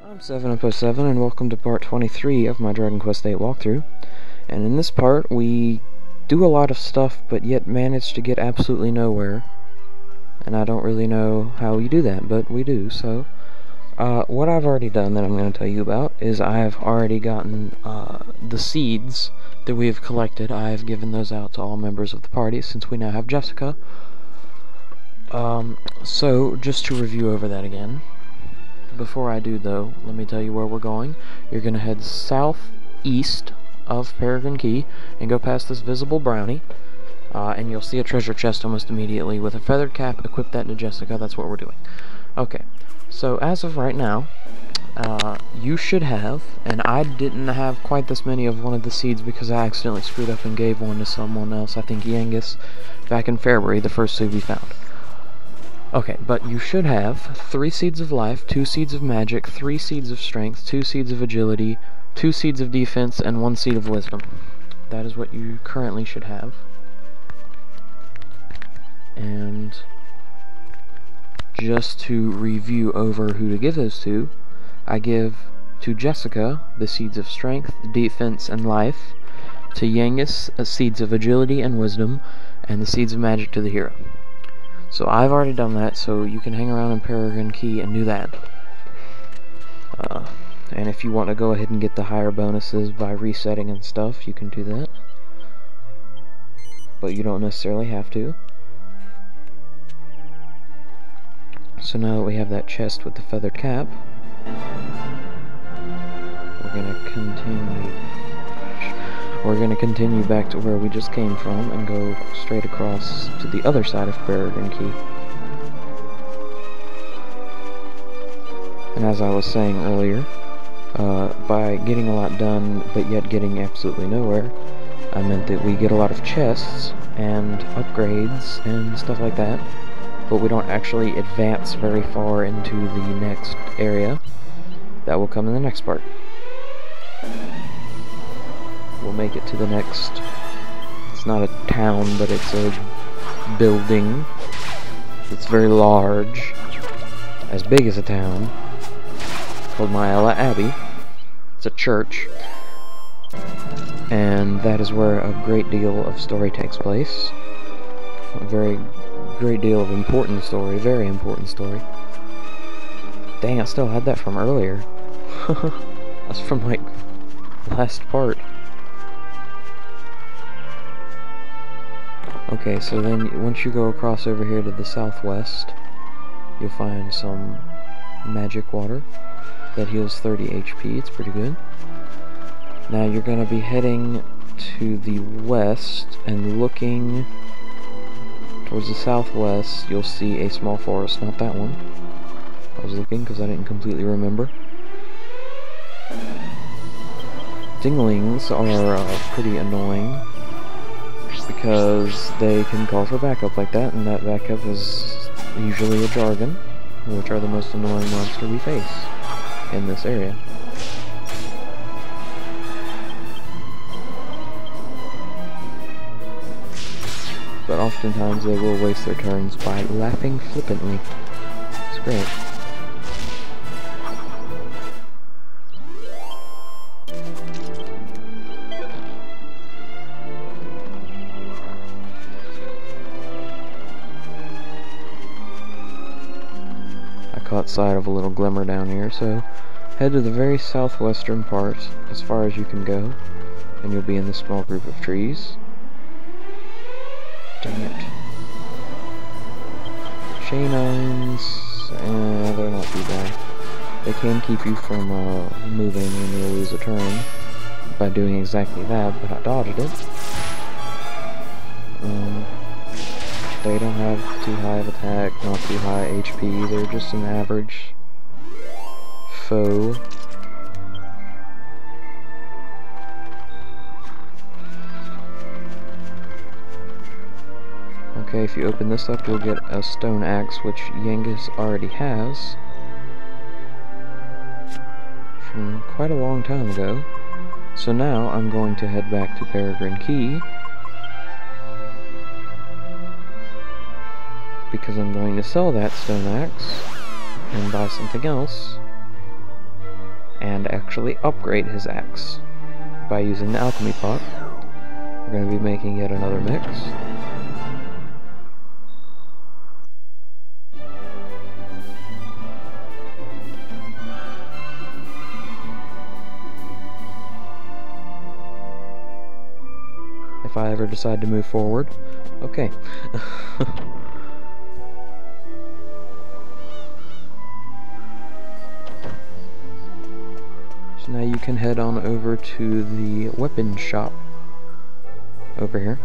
I'm 707 and welcome to part 23 of my Dragon Quest VIII walkthrough. And in this part we do a lot of stuff but yet manage to get absolutely nowhere. And I don't really know how we do that, but we do. So what I've already done that I'm going to tell you about is I have already gotten the seeds that we have collected. I have given those out to all members of the party since we now have Jessica. So just to review over that again. Before I do, though, let me tell you where we're going. You're going to head southeast of Peregrin Quay and go past this visible brownie, and you'll see a treasure chest almost immediately with a feathered cap. Equip that to Jessica. That's what we're doing. Okay, so as of right now, you should have, and I didn't have quite this many of one of the seeds because I accidentally screwed up and gave one to someone else, I think Yangus, back in February, the first seed we found. Okay, but you should have 3 seeds of life, 2 seeds of magic, 3 seeds of strength, 2 seeds of agility, 2 seeds of defense, and 1 seed of wisdom. That is what you currently should have. And just to review over who to give those to, I give to Jessica the seeds of strength, defense, and life, to Yangus seeds of agility and wisdom, and the seeds of magic to the hero. So I've already done that, so you can hang around in Peregrin Quay and do that. And if you want to go ahead and get the higher bonuses by resetting and stuff, you can do that. But you don't necessarily have to. So now that we have that chest with the feathered cap, we're going to continue back to where we just came from and go straight across to the other side of Peregrin Quay. And as I was saying earlier, by getting a lot done but yet getting absolutely nowhere, I meant that we get a lot of chests and upgrades and stuff like that, but we don't actually advance very far into the next area. That will come in the next part. We'll make it to the next, it's not a town, but it's a building. It's very large, as big as a town, called Myella Abbey. It's a church, and that is where a great deal of story takes place. A very great deal of important story, very important story. Dang, I still had that from earlier. That's from, like, last part. Okay, so then once you go across over here to the southwest, you'll find some magic water that heals 30 HP. It's pretty good. Now you're going to be heading to the west and looking towards the southwest. You'll see a small forest, not that one. I was looking because I didn't completely remember. Dinglings are pretty annoying, because they can call for backup like that, and that backup is usually a jargon, which are the most annoying monster we face in this area. But oftentimes they will waste their turns by laughing flippantly. It's great. Caught sight of a little glimmer down here, so head to the very southwestern part as far as you can go, and you'll be in this small group of trees. Dang it. Chainines, they're not too bad. They can keep you from moving when you lose a turn by doing exactly that, but I dodged it. They don't have too high of attack, not too high HP, they're just an average foe. Okay, if you open this up, you'll get a stone axe, which Yangus already has from quite a long time ago. So now I'm going to head back to Peregrin Quay, because I'm going to sell that stone axe and buy something else and actually upgrade his axe by using the alchemy pot. We're going to be making yet another mix. If I ever decide to move forward. Okay. So now you can head on over to the weapon shop over here.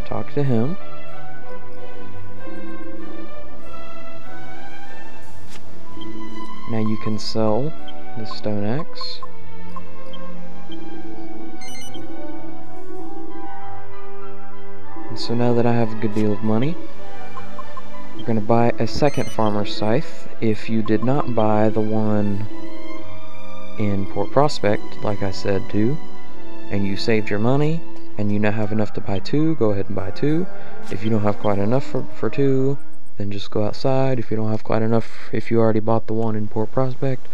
Talk to him. Now you can sell the stone axe. And so now that I have a good deal of money, we're going to buy a second farmer's scythe. If you did not buy the one in Port Prospect, like I said to, and you saved your money, and you now have enough to buy two, go ahead and buy two. If you don't have quite enough for two, then just go outside. If you don't have quite enough, if you already bought the one in Port Prospect,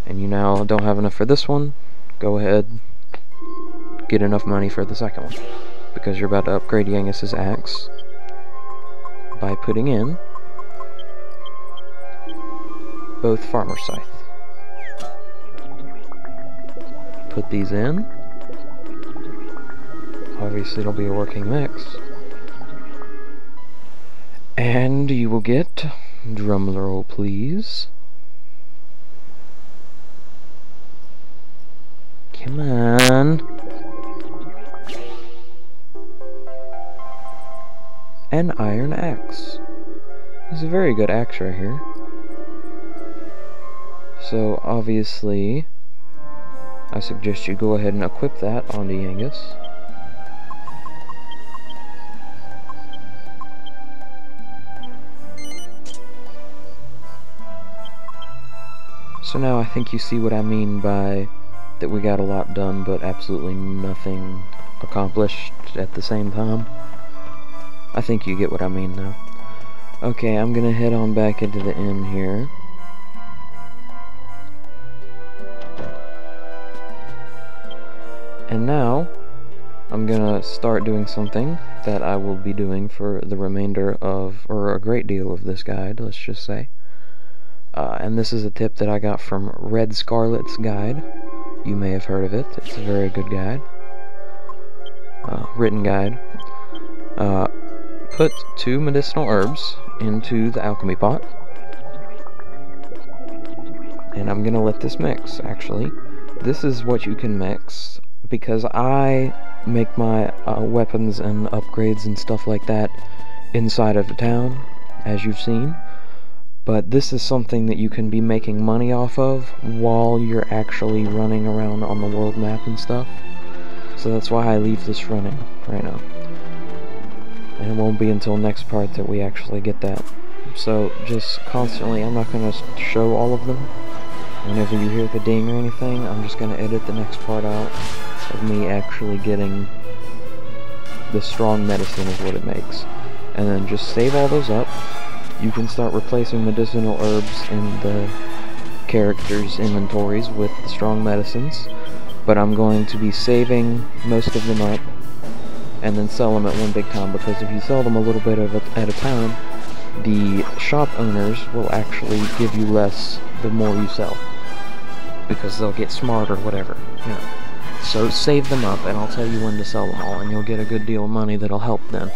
and you now don't have enough for this one, go ahead, get enough money for the second one. Because you're about to upgrade Yangus's axe by putting in both farmer scythe. Put these in. Obviously it'll be a working mix. And you will get, drum roll please, come on, an iron axe. It's a very good axe right here. So obviously I suggest you go ahead and equip that onto Yangus. So now I think you see what I mean by that we got a lot done but absolutely nothing accomplished at the same time. I think you get what I mean now. Okay, I'm gonna head on back into the inn here. And now, I'm gonna start doing something that I will be doing for the remainder of, or a great deal of this guide, let's just say. And this is a tip that I got from Red Scarlet's guide. You may have heard of it. It's a very good guide. Written guide. Put 2 medicinal herbs into the alchemy pot. And I'm gonna let this mix, actually. This is what you can mix, because I make my weapons and upgrades and stuff like that inside of the town, as you've seen. But this is something that you can be making money off of while you're actually running around on the world map and stuff. So that's why I leave this running right now. And it won't be until next part that we actually get that. So just constantly, I'm not going to show all of them. Whenever you hear the ding or anything, I'm just going to edit the next part out of me actually getting the strong medicine is what it makes. And then just save all those up. You can start replacing medicinal herbs in the characters' inventories with the strong medicines. But I'm going to be saving most of them up and then sell them at one big time, because if you sell them a little bit at a time, the shop owners will actually give you less the more you sell, because they'll get smart or whatever, you know. So save them up, and I'll tell you when to sell them all, and you'll get a good deal of money that'll help then.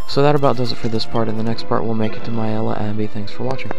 So that about does it for this part. In the next part, we'll make it to Myella Abbey. Thanks for watching.